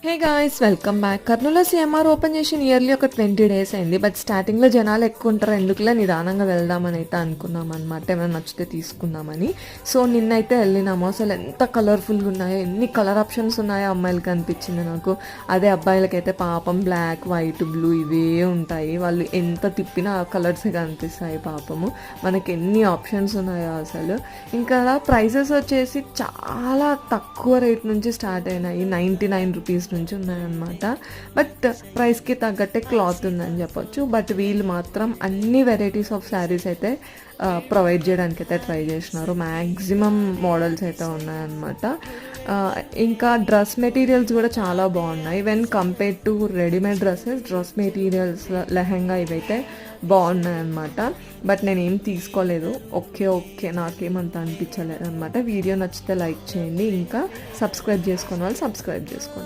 Hey guys, welcome back. కర్నూలులో CMR open చేసి nearly ఒక 20 days అయింది. బట్ స్టార్టింగ్లో జనాలు ఎక్కువ ఉంటారు, ఎందుకులే నిదానంగా వెళ్దామని అయితే అనుకున్నాం అనమాట. ఏమైనా నచ్చితే తీసుకుందామని. సో నిన్నైతే వెళ్ళినాము. అసలు ఎంత కలర్ఫుల్గా ఉన్నాయో, ఎన్ని కలర్ ఆప్షన్స్ ఉన్నాయో అమ్మాయిలకి అనిపించింది నాకు. అదే అబ్బాయిలకైతే పాపం బ్లాక్, వైట్, బ్లూ ఇవే ఉంటాయి. వాళ్ళు ఎంత తిప్పినా ఆ కలర్సే కనిపిస్తాయి పాపము. మనకి ఎన్ని ఆప్షన్స్ ఉన్నాయో అసలు. ఇంకా ప్రైజెస్ వచ్చేసి చాలా తక్కువ రేట్ నుంచి స్టార్ట్ అయినాయి. 99 రూపీస్ నుంచి ఉన్నాయన్నమాట. బట్ ప్రైస్కి తగ్గట్టే క్లాత్ ఉందని చెప్పొచ్చు. బట్ వీళ్ళు మాత్రం అన్ని వెరైటీస్ ఆఫ్ శారీస్ అయితే ప్రొవైడ్ చేయడానికి అయితే ట్రై చేసినారు. మ్యాక్సిమం మోడల్స్ అయితే ఉన్నాయన్నమాట. ఇంకా డ్రెస్ మెటీరియల్స్ కూడా చాలా బాగున్నాయి. When compare to readymade dress materials, lehenga ఇవైతే బాగున్నాయి అన్నమాట. బట్ నేనేం తీసుకోలేదు. ఓకే నాకేమంత అనిపించలేదు అనమాట. వీడియో నచ్చితే లైక్ చేయండి, ఇంకా సబ్స్క్రైబ్ చేసుకునే వాళ్ళు సబ్స్క్రైబ్ చేసుకోండి.